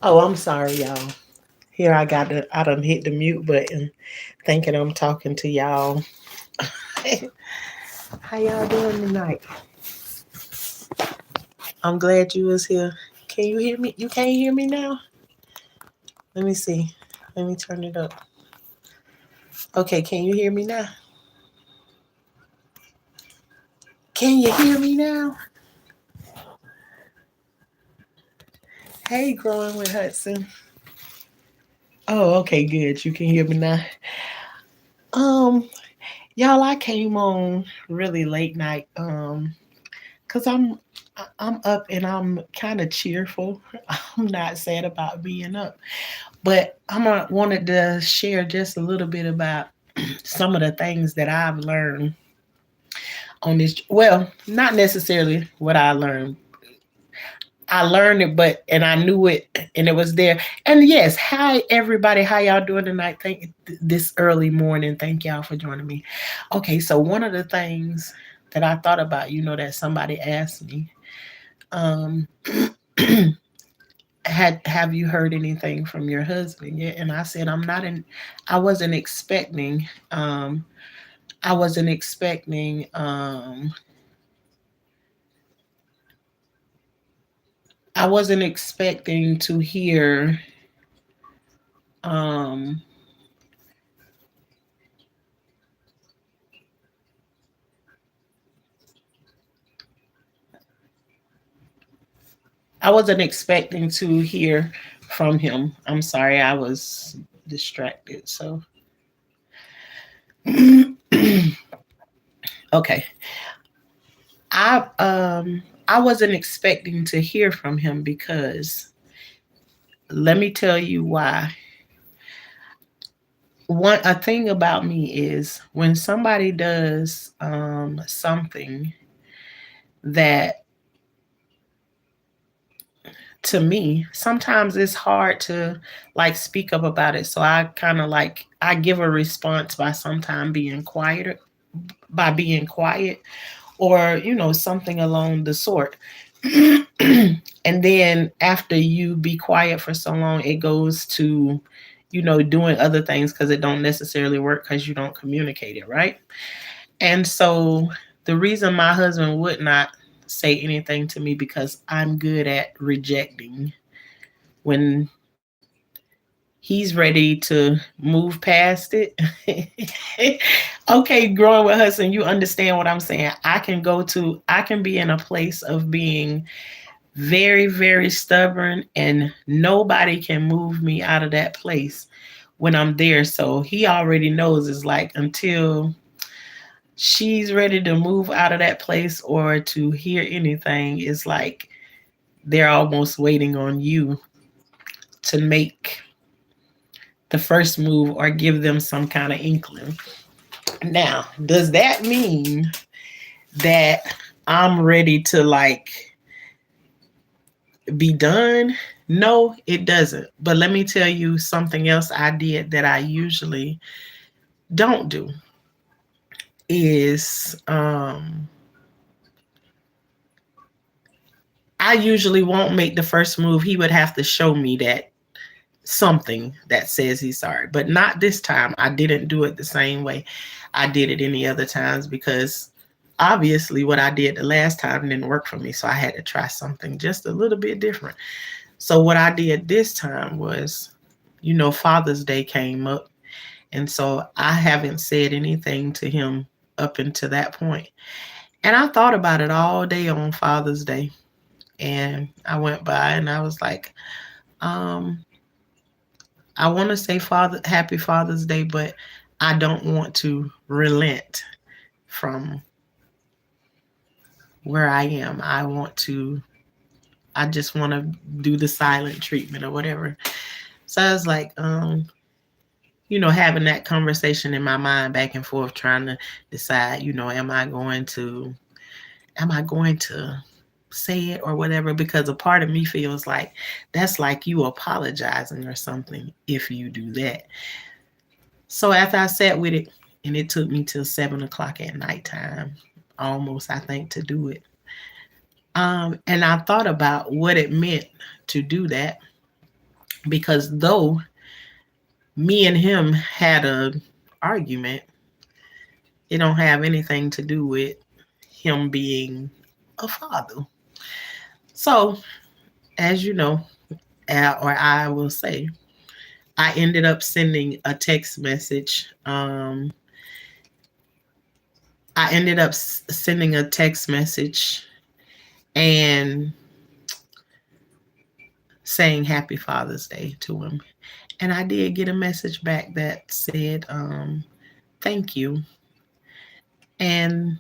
Oh, I'm sorry, y'all. Here I done hit the mute button, thinking I'm talking to y'all. How y'all doing tonight? I'm glad you was here. Can you hear me? You can't hear me now? Let me see. Let me turn it up. Okay, can you hear me now? Can you hear me now? Hey, growing with Hudson. Oh, okay, good. You can hear me now. Um, y'all, I came on really late night. Cause I'm up and I'm kind of cheerful. I'm not sad about being up, but wanted to share just a little bit about some of the things that I've learned on this. Well, not necessarily what I learned. I learned it, but and I knew it, and it was there. And yes, hi everybody, how y'all doing tonight? Thank this early morning. Thank y'all for joining me. Okay, so one of the things that I thought about, that somebody asked me, um, have you heard anything from your husband yet? And I said I wasn't expecting. I wasn't expecting. I wasn't expecting to hear. Um, I wasn't expecting to hear from him. I'm sorry, I was distracted. So, okay, I wasn't expecting to hear from him because let me tell you why. One a thing about me is when somebody does something that to me sometimes it's hard to like speak up about it, so I kind of like I give a response by sometime being quieter, by being quiet, or something along the sort. And then after you be quiet for so long, it goes to doing other things because it don't necessarily work because you don't communicate it right. And so the reason my husband would not say anything to me because I'm good at rejecting when he's ready to move past it. Okay, growing with Hudson, you understand what I'm saying. I can be in a place of being very, very stubborn, and nobody can move me out of that place when I'm there. So he already knows it's like until she's ready to move out of that place or to hear anything, it's like they're almost waiting on you to make the first move or give them some kind of inkling. Now, does that mean that I'm ready to like be done? No, it doesn't. But let me tell you something else I did that I usually don't do is I usually won't make the first move. He would have to show me that something that says he's sorry. But not this time. I didn't do it the same way I did it any other times because obviously what I did the last time didn't work for me. So I had to try something just a little bit different. So what I did this time was, Father's Day came up. And so I haven't said anything to him up until that point. And I thought about it all day on Father's Day. And I went by and I was like, um, I want to say Happy Father's Day, but I don't want to relent from where I am. I just want to do the silent treatment or whatever. So I was like, having that conversation in my mind back and forth, trying to decide, am I going to say it or whatever? Because a part of me feels like that's like you apologizing or something if you do that. So after I sat with it, and it took me till 7 o'clock at nighttime, almost I think, to do it. And I thought about what it meant to do that. because though me and him had a argument, it don't have anything to do with him being a father. So, as you know, or I will say, I ended up sending a text message. I ended up sending a text message and saying Happy Father's Day to him. And I did get a message back that said, thank you, and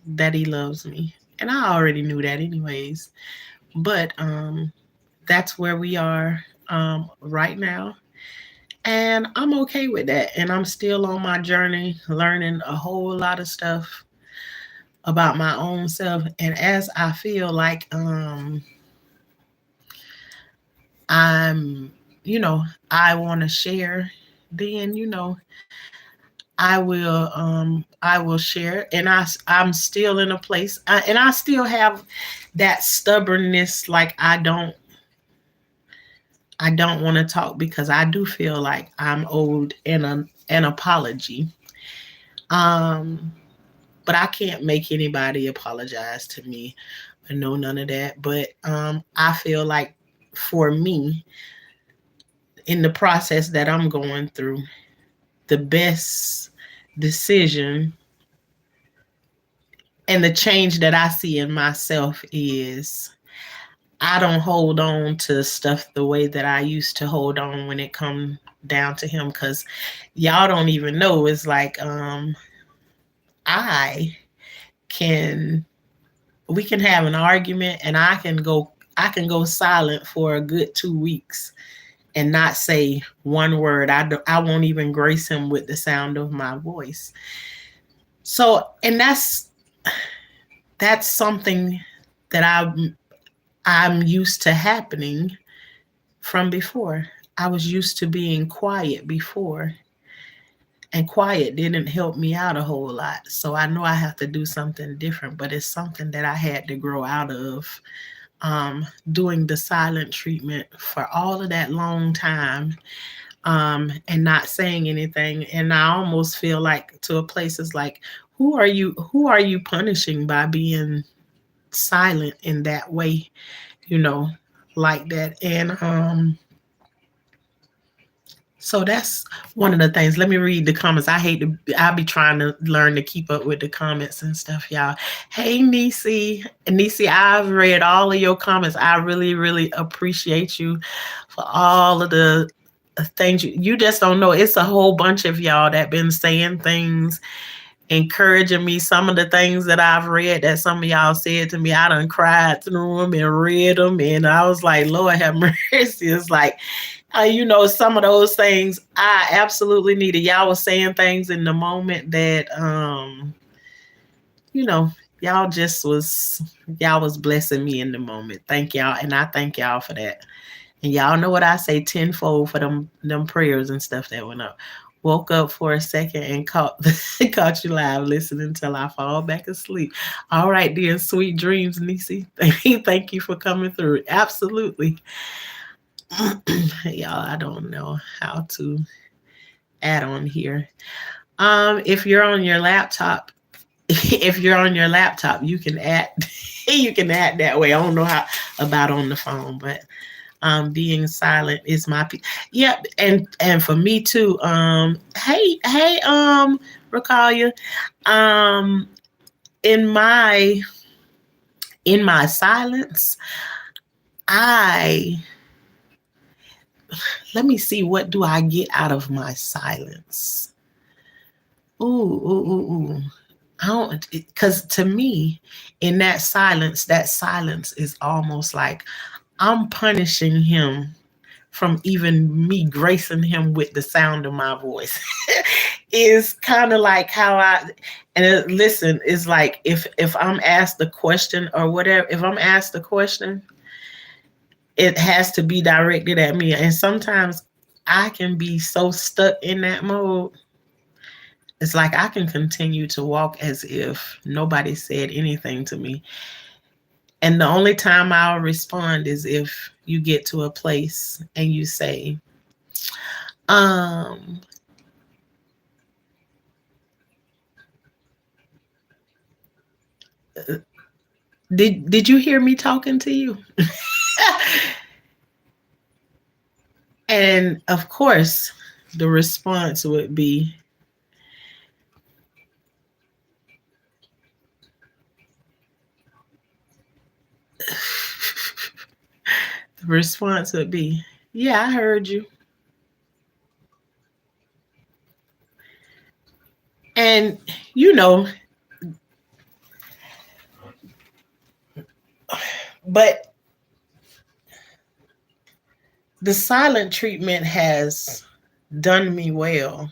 that he loves me. And I already knew that, anyways. But that's where we are right now. And I'm okay with that. And I'm still on my journey, learning a whole lot of stuff about my own self. And as I feel like I'm, I want to share, then I will share. And I'm still in a place, and I still have that stubbornness. Like I don't want to talk because I do feel like I'm owed an apology. Um, but I can't make anybody apologize to me or no none of that. But I feel like for me, in the process that I'm going through, the best decision and the change that I see in myself is I don't hold on to stuff the way that I used to hold on when it come down to him, because y'all don't even know. It's like I can we can have an argument and I can go silent for a good 2 weeks and not say one word. I won't even grace him with the sound of my voice. So, and that's something that I'm used to happening from before. I was used to being quiet before, and quiet didn't help me out a whole lot. So I know I have to do something different, but it's something that I had to grow out of. Doing the silent treatment for all of that long time, and not saying anything. And I almost feel like to a place is like, who are you punishing by being silent in that way, you know, like that. And so that's one of the things. Let me read the comments. I'll be trying to learn to keep up with the comments and stuff, y'all. Hey, Nisi. Nisi, I've read all of your comments. I really, really appreciate you for all of the things. You just don't know. It's a whole bunch of y'all that been saying things, encouraging me. Some of the things that I've read that some of y'all said to me, I done cried through them and read them. And I was like, Lord have mercy. It's like, some of those things I absolutely needed. Y'all was saying things in the moment that, you know, y'all was blessing me in the moment. Thank y'all. And I thank y'all for that. And y'all know what I say tenfold for them prayers and stuff that went up. Woke up for a second and caught you live listening till I fall back asleep. All right, dear, sweet dreams, Nisi. Thank you for coming through. Absolutely. Y'all, I don't know how to add on here. If you're on your laptop, you can add you can add that way. I don't know how about on the phone, but being silent is my yep. And for me too. Hey, Rakalia, um in my silence, I let me see, what do I get out of my silence? Ooh. I don't, because to me, in that silence is almost like I'm punishing him from even me gracing him with the sound of my voice. Is kind of like how listen, is like if I'm asked the question or whatever, if I'm asked the question, it has to be directed at me. And sometimes I can be so stuck in that mode. It's like I can continue to walk as if nobody said anything to me. And the only time I'll respond is if you get to a place and you say, um, did you hear me talking to you? And of course, the response would be, the response would be, yeah, I heard you. And, you know, but the silent treatment has done me well,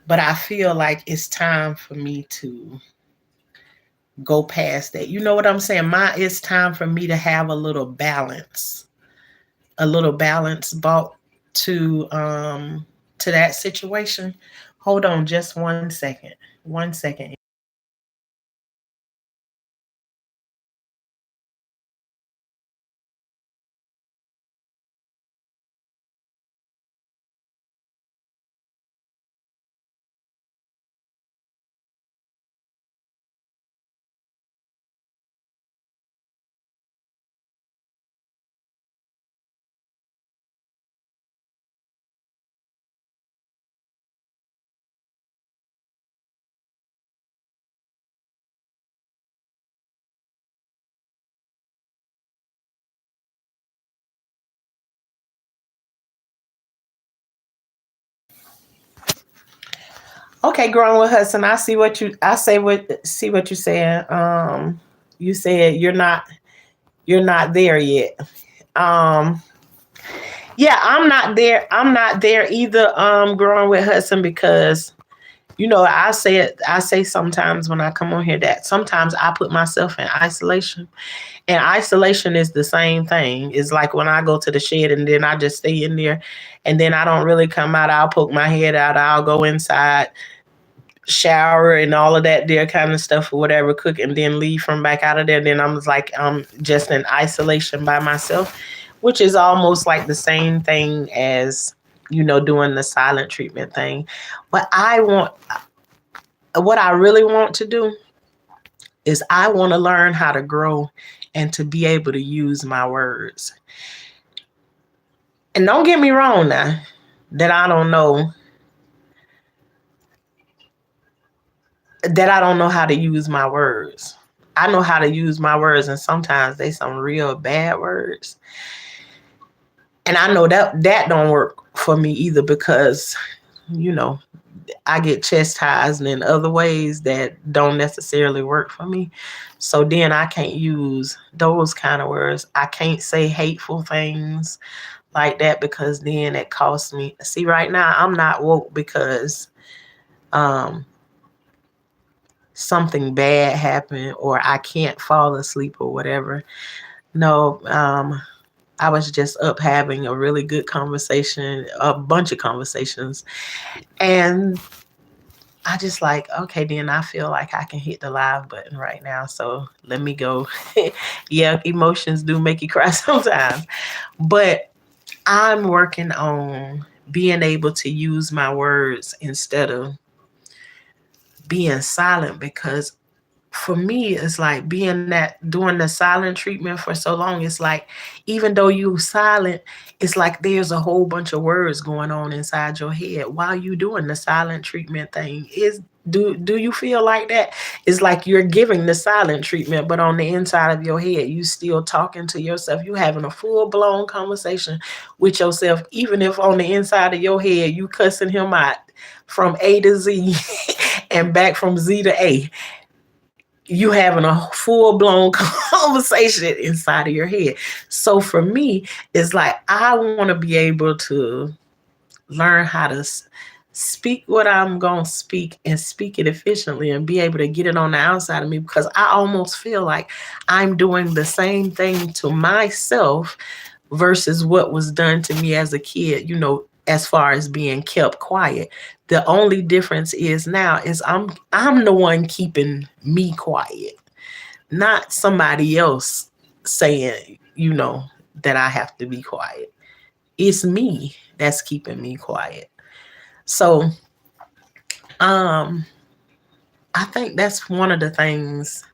but I feel like it's time for me to go past that. You know what I'm saying? It's time for me to have a little balance brought to that situation. Hold on just 1 second. 1 second. Okay, growing with Hudson. I say what see what you saying. You said you're not there yet. Um yeah, I'm not there. I'm not there either, growing with Hudson, because I say sometimes when I come on here that sometimes I put myself in isolation. And isolation is the same thing. It's like when I go to the shed and then I just stay in there and then I don't really come out. I'll poke my head out. I'll go inside, shower and all of that there kind of stuff or whatever, cook and then leave from back out of there. Then I'm like, I'm just in isolation by myself, which is almost like the same thing as, doing the silent treatment thing. But what I really want to do is I want to learn how to grow and to be able to use my words. And don't get me wrong now, that I don't know how to use my words. I know how to use my words, and sometimes they some real bad words. And I know that don't work for me either, because you know I get chastised in other ways that don't necessarily work for me. So then I can't use those kind of words. I can't say hateful things like that, because then it costs me. See, right now I'm not woke because um something bad happened or I can't fall asleep or whatever. No, I was just up having a really good conversation, a bunch of conversations. And I just like, okay, then I feel like I can hit the live button right now. So let me go. Yeah, emotions do make you cry sometimes. But I'm working on being able to use my words instead of being silent, because for me it's like being that doing the silent treatment for so long, it's like even though you silent, it's like there's a whole bunch of words going on inside your head while you doing the silent treatment thing. Do you feel like that? It's like you're giving the silent treatment, but on the inside of your head you still talking to yourself. You having a full-blown conversation with yourself, even if on the inside of your head you cussing him out from A to Z and back from Z to A. You having a full blown conversation inside of your head. So for me, it's like I want to be able to learn how to speak what I'm going to speak and speak it efficiently and be able to get it on the outside of me, because I almost feel like I'm doing the same thing to myself versus what was done to me as a kid, as far as being kept quiet. The only difference is now is I'm the one keeping me quiet, not somebody else saying, that I have to be quiet. It's me that's keeping me quiet. So, um, I think that's one of the things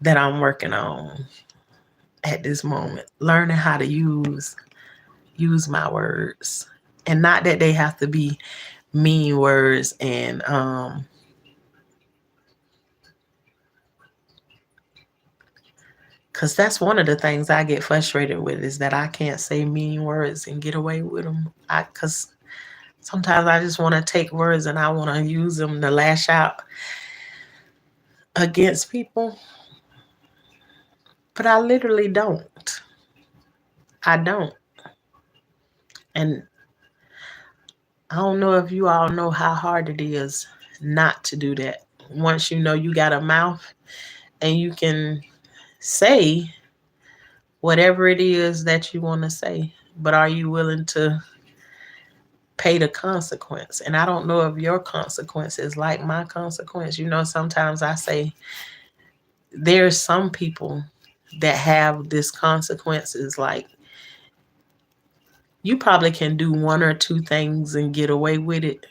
that I'm working on at this moment. Learning how to use my words. And not that they have to be mean words and cuz that's one of the things I get frustrated with is that I can't say mean words and get away with them. I cuz sometimes I just want to take words and I want to use them to lash out against people, but I literally don't. I don't. And I don't know if you all know how hard it is not to do that. Once you know you got a mouth and you can say whatever it is that you want to say, but are you willing to pay the consequence? And I don't know if your consequence is like my consequence. Sometimes I say there's some people that have this consequences like you probably can do one or two things and get away with it.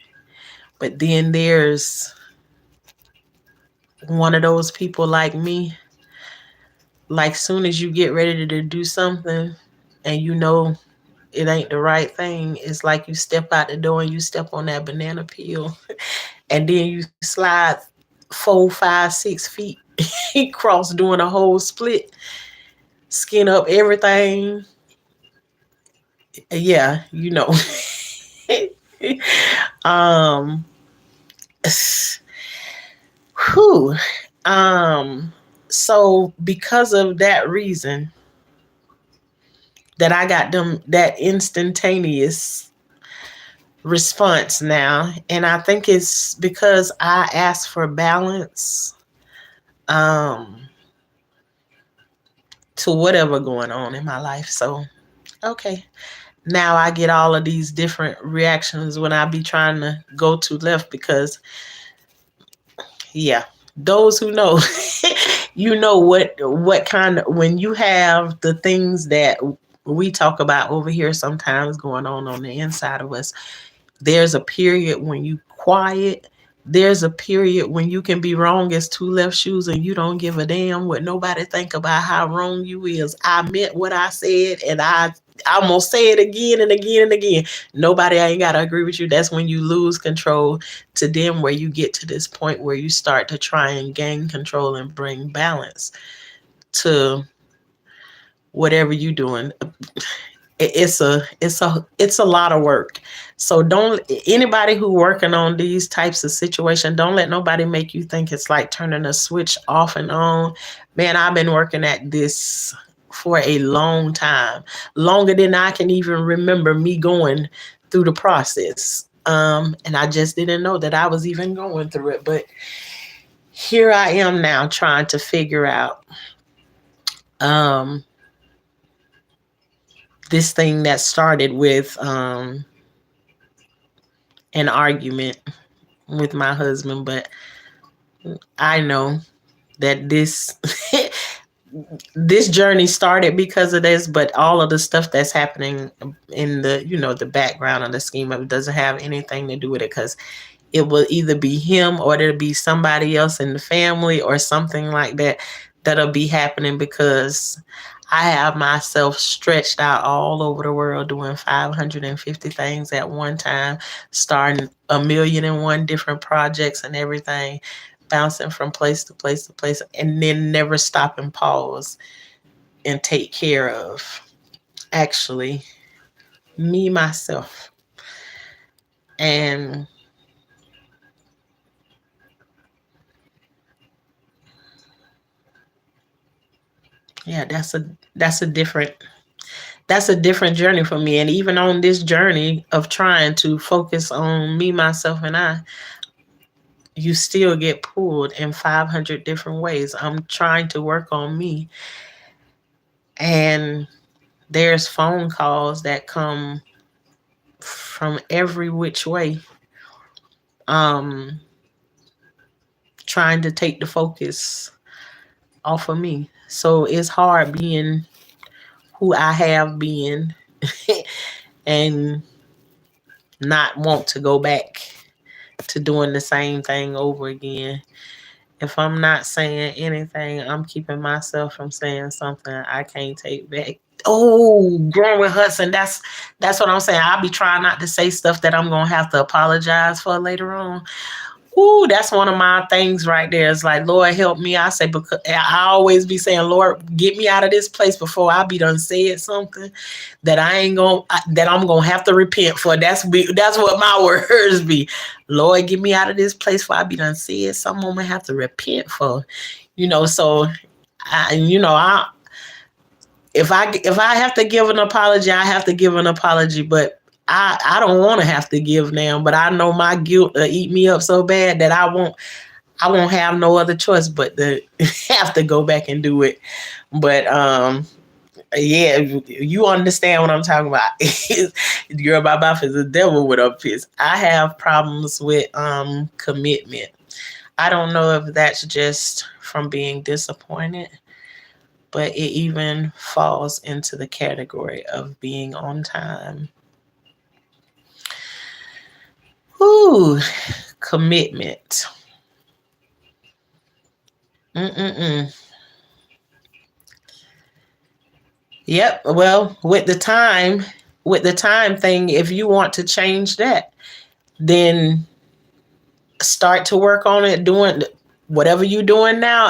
But then there's one of those people like me, like soon as you get ready to do something and it ain't the right thing, it's like you step out the door and you step on that banana peel and then you slide 4, 5, 6 feet across doing a whole split, skin up everything. Yeah, um whew. So because of that reason that I got them that instantaneous response now, and I think it's because I asked for balance um to whatever going on in my life. So okay, now I get all of these different reactions when I be trying to go to left because yeah, those who know what kind of when you have the things that we talk about over here sometimes going on the inside of us. There's a period when you quiet. There's a period when you can be wrong as two left shoes and you don't give a damn what nobody think about how wrong you is. I meant what I said and I'm gonna say it again and again and again. Nobody ain't gotta agree with you. That's when you lose control to them where you get to this point where you start to try and gain control and bring balance to whatever you're doing. It's a lot of work. So don't anybody who working on these types of situations, don't let nobody make you think it's like turning a switch off and on. Man, I've been working at this for a long time, longer than I can even remember me going through the process. And I just didn't know that I was even going through it. But here I am now trying to figure out um this thing that started with an argument with my husband, but I know that this journey started because of this, but all of the stuff that's happening in the background of the scheme of it doesn't have anything to do with it because it will either be him or it'll be somebody else in the family or something like that that'll be happening because I have myself stretched out all over the world doing 550 things at one time, starting a million and one different projects and everything, bouncing from place to place to place, and then never stop and pause and take care of actually me, myself. And yeah, that's a different journey for me. And even on this journey of trying to focus on me, myself, and I, you still get pulled in 500 different ways. I'm trying to work on me, and there's phone calls that come from every which way, um, trying to take the focus off of me. So it's hard being who I have been and not want to go back to doing the same thing over again. If I'm not saying anything, I'm keeping myself from saying something I can't take back. Oh, growing with Hudson, that's what I'm saying. I'll be trying not to say stuff that I'm gonna have to apologize for later on. Ooh, that's one of my things right there. It's like, Lord, help me. I say, because I always be saying, Lord, get me out of this place before I be done said something that I ain't gonna that I'm gonna have to repent for. That's what my words be. Lord, get me out of this place before I be done said something I'm gonna have to repent for. So I if I have to give an apology, I have to give an apology. But I don't want to have to give now. But I know my guilt will eat me up so bad that I won't have no other choice but to have to go back and do it. But yeah, you understand what I'm talking about. Girl, my mouth is a devil with a fist. I have problems with commitment. I don't know if that's just from being disappointed, but it even falls into the category of being on time. Ooh, commitment. Mm-mm-mm. Yep. Well, with the time thing, if you want to change that, then start to work on it, doing whatever you're doing now.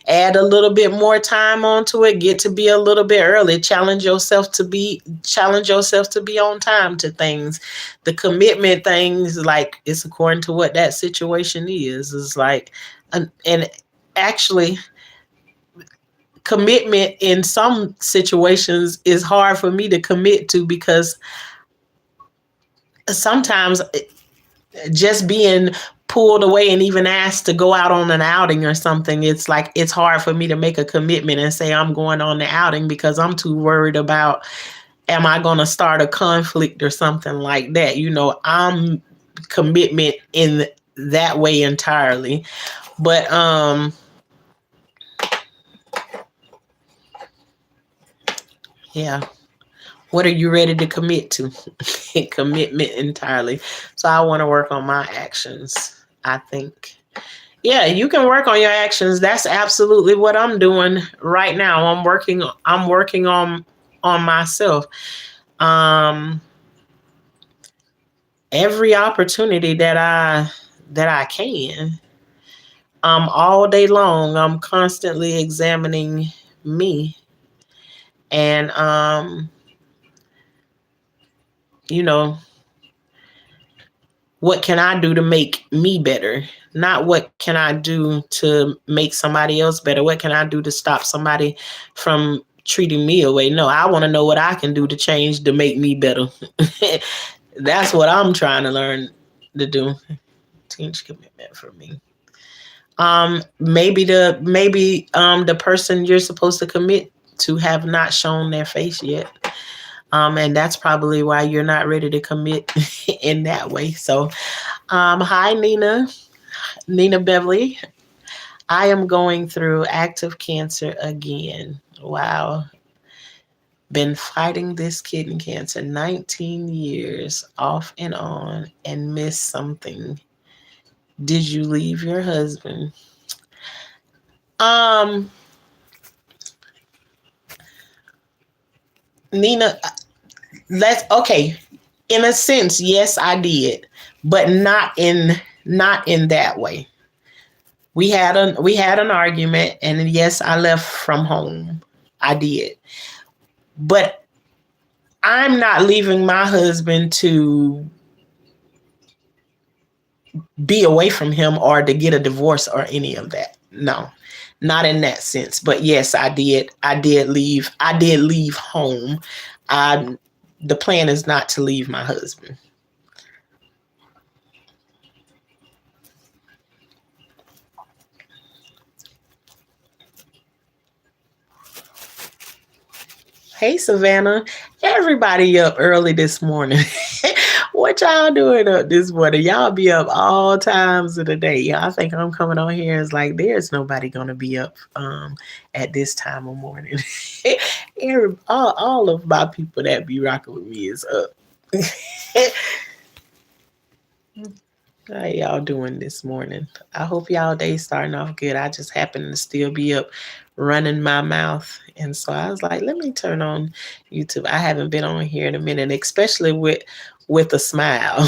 Add a little bit more time onto it. Get to be a little bit early. Challenge yourself to be on time to things. The commitment things, like, it's according to what that situation is like, and actually, commitment in some situations is hard for me to commit to, because sometimes just being pulled away and even asked to go out on an outing or something, it's like it's hard for me to make a commitment and say I'm going on the outing, because I'm too worried about, am I going to start a conflict or something like that. I'm commitment in that way entirely. But yeah, what are you ready to commit to? Commitment entirely. So I want to work on my actions, I think. Yeah, you can work on your actions. That's absolutely what I'm doing right now. I'm working on myself. Um every opportunity that I can. All day long I'm constantly examining me, and you know, what can I do to make me better? Not what can I do to make somebody else better? What can I do to stop somebody from treating me away? No, I want to know what I can do to change to make me better. That's what I'm trying to learn to do. Teach commitment for me. Maybe the person you're supposed to commit to have not shown their face yet. And that's probably why you're not ready to commit in that way. So, hi, Nina Beverly. I am going through active cancer again. Wow. Been fighting this kidney cancer 19 years off and on, and missed something. Did you leave your husband? Um, Nina, let's okay. In a sense, yes, I did, but not in that way. We had an argument, and yes, I left from home. I did. But I'm not leaving my husband to be away from him or to get a divorce or any of that. No. Not in that sense. But yes, I did. I did leave home. I the plan is not to leave my husband. Hey, Savannah. Everybody up early this morning. What y'all doing up this morning? Y'all be up all times of the day. Yeah, I think I'm coming on here. It's like there's nobody gonna be up at this time of morning. All of my people that be rocking with me is up. How y'all doing this morning? I hope y'all day starting off good. I just happen to still be up running my mouth. And so I was like, let me turn on YouTube. I haven't been on here in a minute, especially with a smile.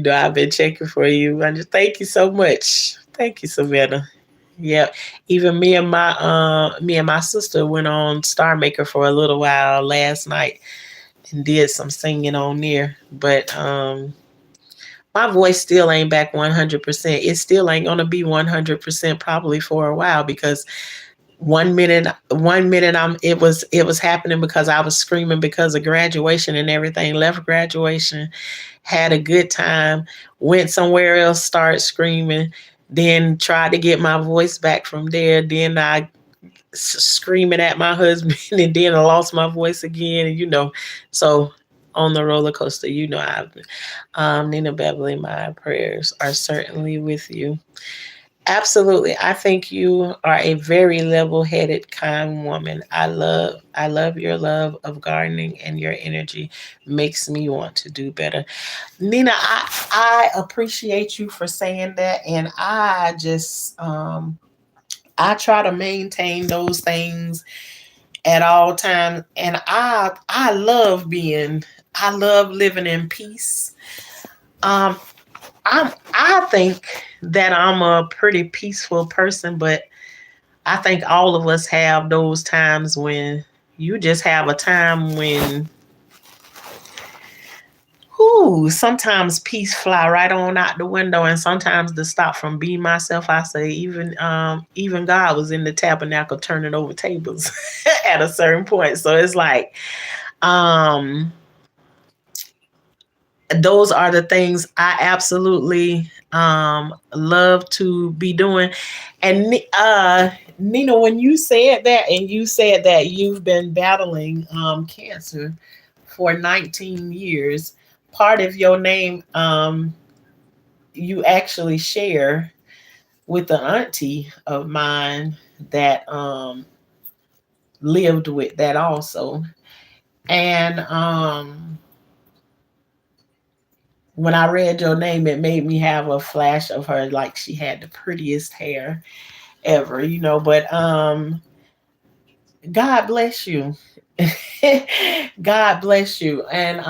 I've been checking for you. I just thank you so much. Thank you, Savannah. Yeah. Even me and my sister went on Star Maker for a little while last night and did some singing on there. But my voice still ain't back 100%. It still ain't gonna be 100% probably for a while because one minute it was happening because I was screaming because of graduation and everything. Left graduation, had a good time, went somewhere else, started screaming, then tried to get my voice back from there. Then I screaming at my husband, and then I lost my voice again. So on the roller coaster, I've been. Nina Beverly, my prayers are certainly with you. Absolutely. I think you are a very level-headed, kind woman. I love your love of gardening, and your energy makes me want to do better. Nina, I appreciate you for saying that, and I try to maintain those things at all times, and I love living in peace. Um I think that I'm a pretty peaceful person, but I think all of us have those times when you just have a time when sometimes peace fly right on out the window, and sometimes to stop from being myself, I say even God was in the tabernacle turning over tables at a certain point. So it's like um those are the things I absolutely love to be doing. And Nina, when you said that, and you said that you've been battling cancer for 19 years, part of your name you actually share with the auntie of mine that lived with that also. And when I read your name, it made me have a flash of her, like she had the prettiest hair ever, But God bless you. God bless you. And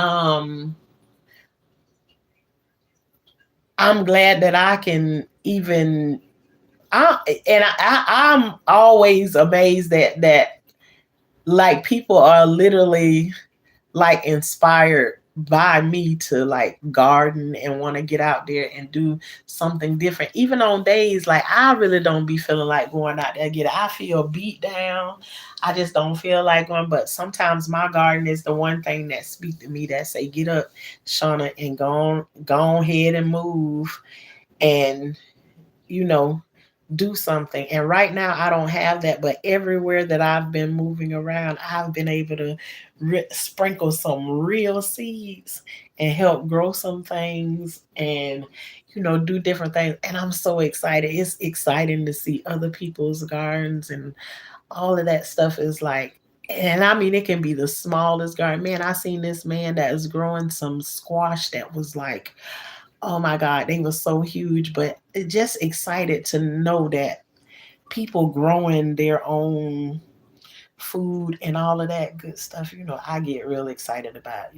I'm glad that I can even I'm always amazed that like people are literally like inspired by me to like garden and want to get out there and do something different. Even on days like I really don't be feeling like going out there get it. I feel beat down. I just don't feel like going. But sometimes my garden is the one thing that speak to me that say, get up, Shauna, and go ahead and move. And you know, do something. And right now, I don't have that. But everywhere that I've been moving around, I've been able to sprinkle some real seeds and help grow some things and, do different things. And I'm so excited. It's exciting to see other people's gardens and all of that stuff is like, and I mean, it can be the smallest garden. Man, I seen this man that is growing some squash that was like, oh my God, they were so huge, but just excited to know that people growing their own food and all of that good stuff. I get real excited about,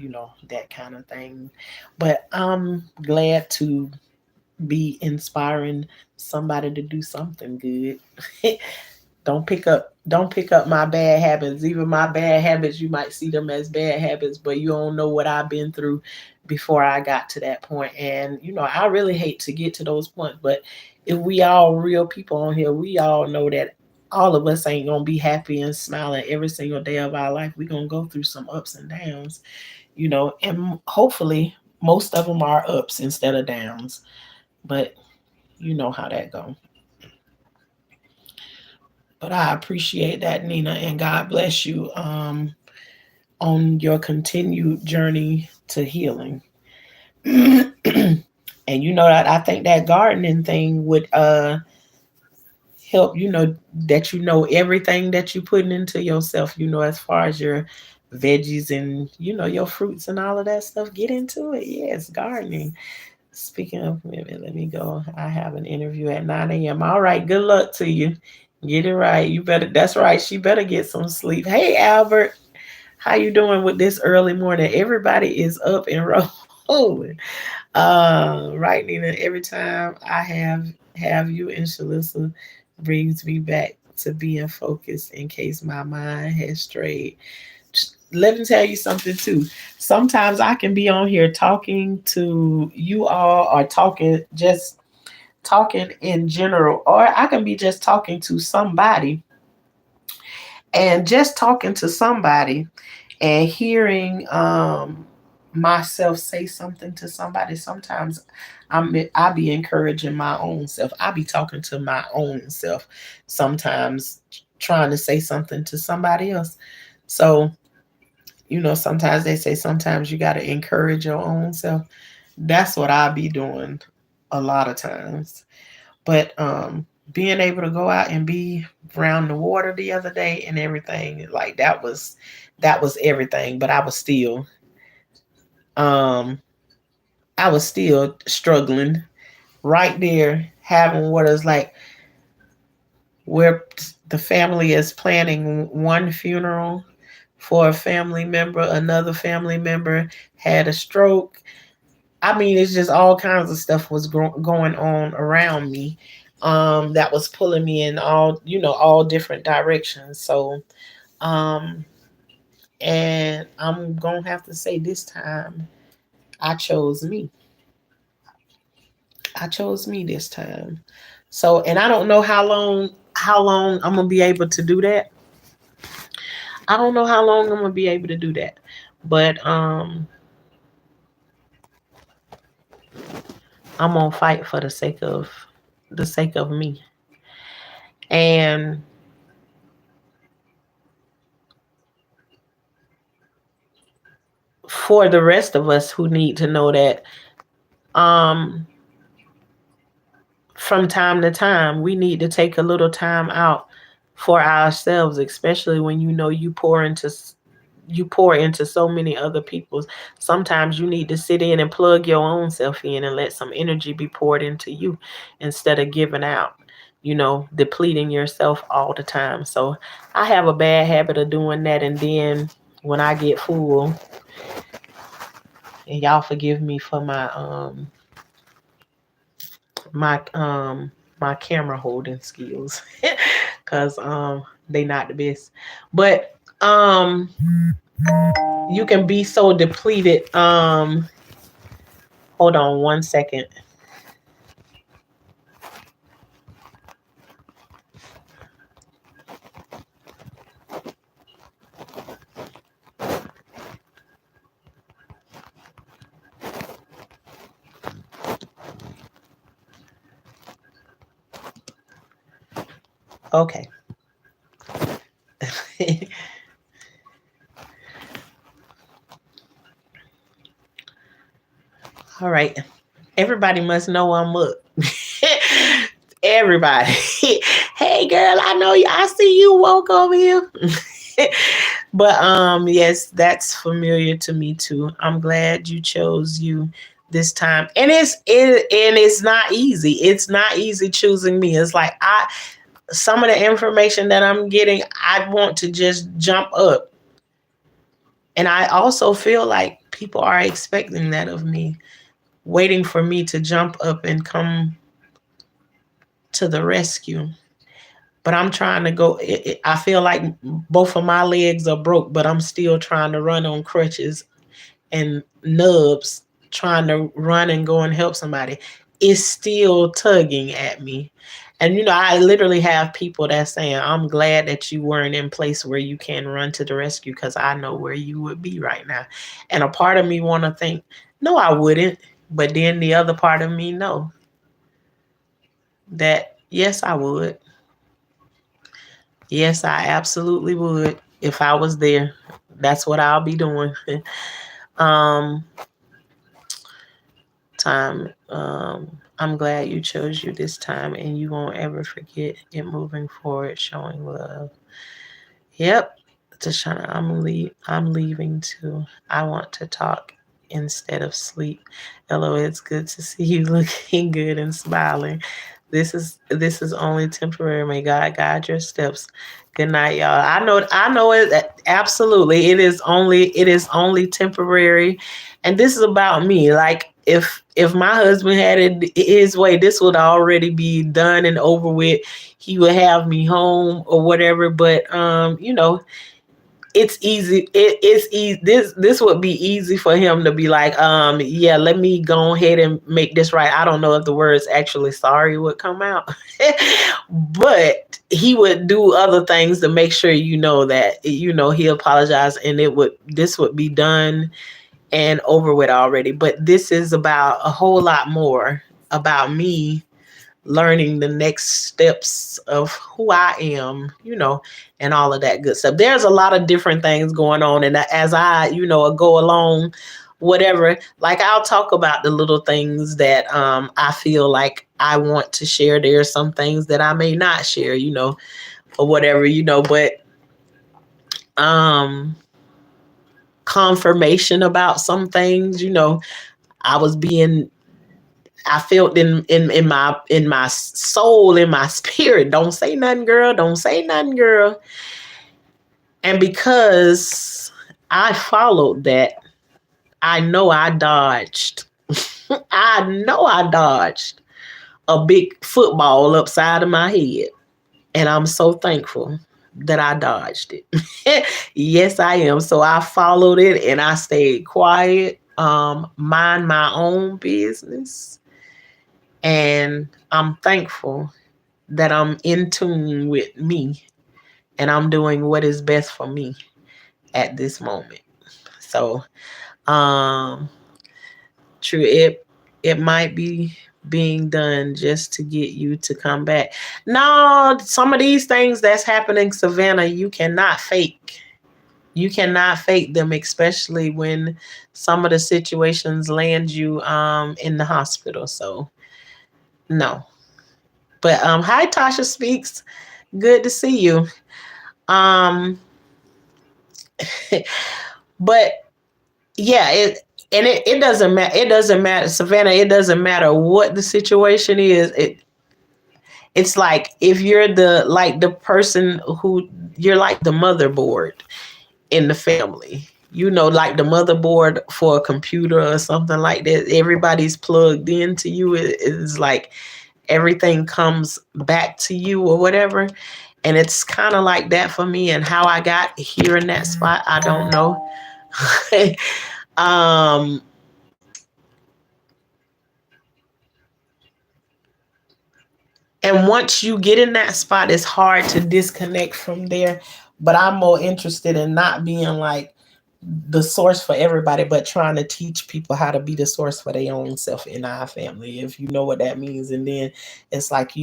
that kind of thing. But I'm glad to be inspiring somebody to do something good. Don't pick up my bad habits. Even my bad habits, you might see them as bad habits, but you don't know what I've been through before I got to that point. And I really hate to get to those points, but if we all real people on here, we all know that all of us ain't gonna be happy and smiling every single day of our life. We're gonna go through some ups and downs, and hopefully most of them are ups instead of downs. But you know how that goes. But I appreciate that, Nina, and God bless you on your continued journey to healing. And that I think that gardening thing would help, that everything that you putting into yourself, as far as your veggies and your fruits and all of that stuff. Get into it. Yes, gardening. Speaking of women, let me go. I have an interview at 9 a.m. All right, good luck to you. Get it right. You better, that's right. She better get some sleep. Hey, Albert, how you doing with this early morning? Everybody is up and rolling. Right, Nina. Every time I have you and Shalissa brings me back to being focused in case my mind has strayed. Let me tell you something too. Sometimes I can be on here talking to you all, or talking in general, or I can be just talking to somebody, and just talking to somebody and hearing myself say something to somebody. Sometimes I be encouraging my own self. I be talking to my own self sometimes, trying to say something to somebody else. So, sometimes they say sometimes you got to encourage your own self. That's what I be doing a lot of times. But being able to go out and be around the water the other day and everything, like that was everything. But um I was still struggling right there, having what is like, where the family is planning one funeral for a family member, another family member had a stroke. I mean, it's just all kinds of stuff was going on around me, that was pulling me in all different directions. So, um, and I'm gonna have to say this time, I chose me. I chose me this time. So, and I don't know how long I'm gonna be able to do that. I don't know how long I'm gonna be able to do that, but I'm gonna fight for the sake of me. And for the rest of us who need to know that, um from time to time we need to take a little time out for ourselves, especially when you pour into so many other people. Sometimes you need to sit in and plug your own self in and let some energy be poured into you, instead of giving out, depleting yourself all the time. So I have a bad habit of doing that, and then when I get full, and y'all forgive me for my camera holding skills, because they not the best. But you can be so depleted. Hold on 1 second. Okay. All right. Everybody must know I'm up. Everybody. Hey girl, I know you. I see you woke over here. But yes, that's familiar to me too. I'm glad you chose you this time. And it's not easy. It's not easy choosing me. It's like, some of the information that I'm getting, I want to just jump up. And I also feel like people are expecting that of me, waiting for me to jump up and come to the rescue. But I'm trying to go. I feel like both of my legs are broke, but I'm still trying to run on crutches and nubs, trying to run and go and help somebody. It's still tugging at me. And I literally have people that saying, I'm glad that you weren't in place where you can run to the rescue, because I know where you would be right now. And a part of me want to think, no, I wouldn't. But then the other part of me know that yes, I would. Yes, I absolutely would if I was there. That's what I'll be doing. um time. I'm glad you chose you this time, and you won't ever forget it moving forward, showing love. Yep, Tashanna, I'm leaving too. I want to talk instead of sleep. Hello, it's good to see you looking good and smiling. This is only temporary. May God guide your steps. Good night, y'all. I know it absolutely. It is only temporary. And this is about me. Like if my husband had it his way, this would already be done and over with. He would have me home or whatever. But it's easy. It's easy. This would be easy for him to be like, yeah, let me go ahead and make this right. I don't know if the words actually sorry would come out, but he would do other things to make sure that he apologized, and this would be done and over with already. But this is about a whole lot more about me learning the next steps of who I am, and all of that good stuff. There's a lot of different things going on. And as I, go along, whatever, like I'll talk about the little things that I feel like I want to share. There are some things that I may not share, or whatever, but um confirmation about some things, I was being I felt in my soul, in my spirit, don't say nothing, girl. Don't say nothing, girl. And because I followed that, I know I dodged. I know I dodged a big football upside of my head. And I'm so thankful that I dodged it. Yes, I am. So I followed it and I stayed quiet, mind my own business. And I'm thankful that I'm in tune with me and I'm doing what is best for me at this moment. So, um, true, it might be being done just to get you to come back. No, some of these things that's happening, Savannah, you cannot fake. You cannot fake them, especially when some of the situations land you in the hospital. So no. But hi Tasha Speaks. Good to see you. Um but yeah, it doesn't matter. It doesn't matter, Savannah. It doesn't matter what the situation is. It's like if you're the person who you're like the motherboard in the family. Like the motherboard for a computer or something like that. Everybody's plugged into you. It's like everything comes back to you or whatever. And it's kind of like that for me. And how I got here in that spot, I don't know. um And once you get in that spot, it's hard to disconnect from there. But I'm more interested in not being like the source for everybody, but trying to teach people how to be the source for their own self in our family, if you know what that means. And then it's like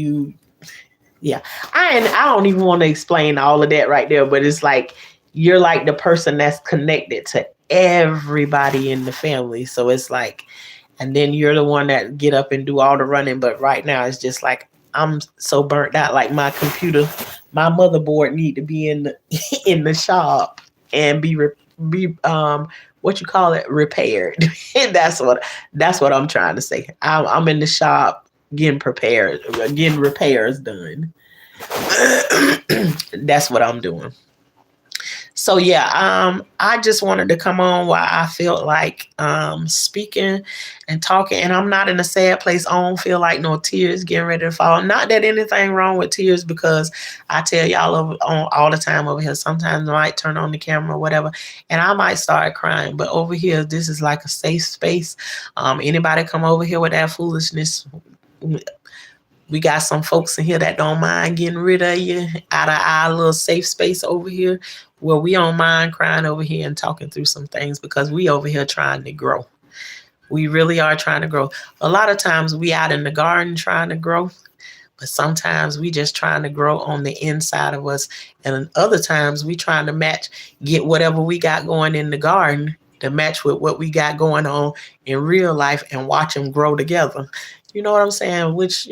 yeah, I don't even want to explain all of that right there, but it's like you're like the person that's connected to everybody in the family. So it's like, and then you're the one that get up and do all the running. But right now it's just like I'm so burnt out. Like my computer, my motherboard need to be in the in the shop and be what you call it, repaired. That's what I'm trying to say. I'm in the shop getting prepared, getting repairs done. That's what I'm doing. So yeah, I just wanted to come on while I felt like speaking and talking, and I'm not in a sad place. I don't feel like no tears getting ready to fall. Not that anything wrong with tears, because I tell y'all all the time over here. Sometimes I might turn on the camera or whatever, and I might start crying. But over here, this is like a safe space. Anybody come over here with that foolishness, we got some folks in here that don't mind getting rid of you out of our little safe space over here, where we don't mind crying over here and talking through some things, because we over here trying to grow. We really are trying to grow. A lot of times we out in the garden trying to grow, but sometimes we just trying to grow on the inside of us. And other times we trying to get whatever we got going in the garden to match with what we got going on in real life and watch them grow together. You know what I'm saying? Which,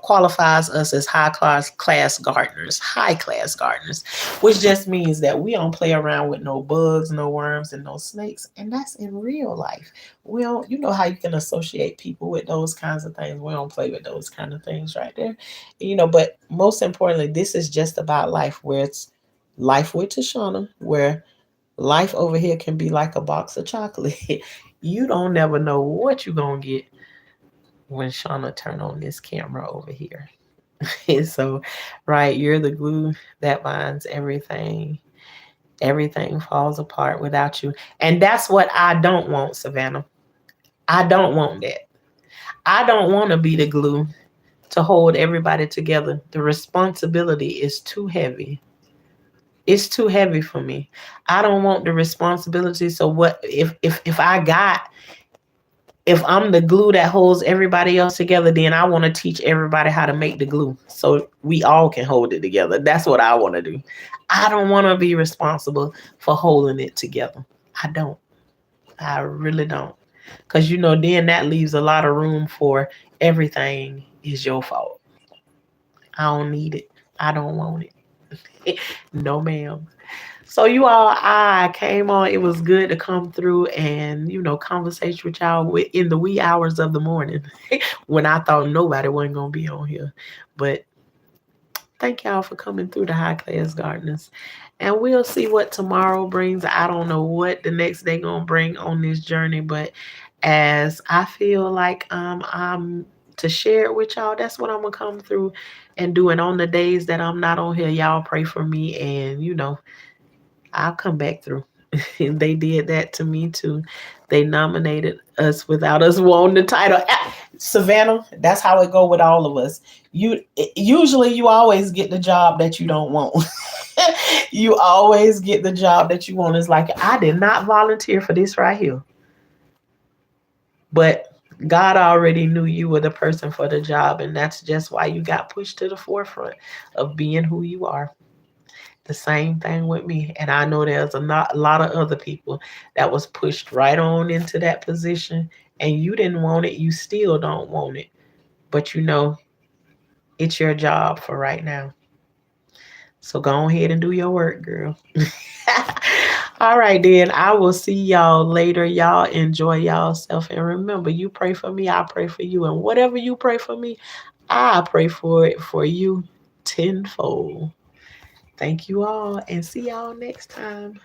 qualifies us as high class gardeners, high class gardeners, which just means that we don't play around with no bugs, no worms, and no snakes. And that's in real life. We don't, you know how you can associate people with those kinds of things. We don't play with those kind of things right there. But most importantly, this is just about life, where it's life with Tashanna, where life over here can be like a box of chocolate. You don't never know what you're gonna get when Shauna turn on this camera over here. So, right, you're the glue that binds everything. Everything falls apart without you. And that's what I don't want, Savannah. I don't want that. I don't want to be the glue to hold everybody together. The responsibility is too heavy. It's too heavy for me. I don't want the responsibility. So what if I got if I'm the glue that holds everybody else together, then I want to teach everybody how to make the glue so we all can hold it together. That's what I want to do. I don't want to be responsible for holding it together. I don't. I really don't. Because, then that leaves a lot of room for everything is your fault. I don't need it. I don't want it. No, ma'am. So you all, I came on. It was good to come through and conversate with y'all in the wee hours of the morning when I thought nobody wasn't gonna be on here. But thank y'all for coming through the High Class Gardeners, and we'll see what tomorrow brings. I don't know what the next day gonna bring on this journey, but as I feel like I'm to share it with y'all, that's what I'm gonna come through and do. And on the days that I'm not on here, y'all pray for me, and I'll come back through. They did that to me too. They nominated us without us wanting the title. Savannah, that's how it go with all of us. Usually you always get the job that you don't want. You always get the job that you want. It's like I did not volunteer for this right here. But God already knew you were the person for the job, and that's just why you got pushed to the forefront of being who you are. The same thing with me. And I know there's a lot of other people that was pushed right on into that position, and you didn't want it. You still don't want it. But it's your job for right now. So go ahead and do your work, girl. All right, then. I will see y'all later. Y'all enjoy y'allself. And remember, you pray for me, I pray for you. And whatever you pray for me, I pray for it for you tenfold. Thank you all and see y'all next time.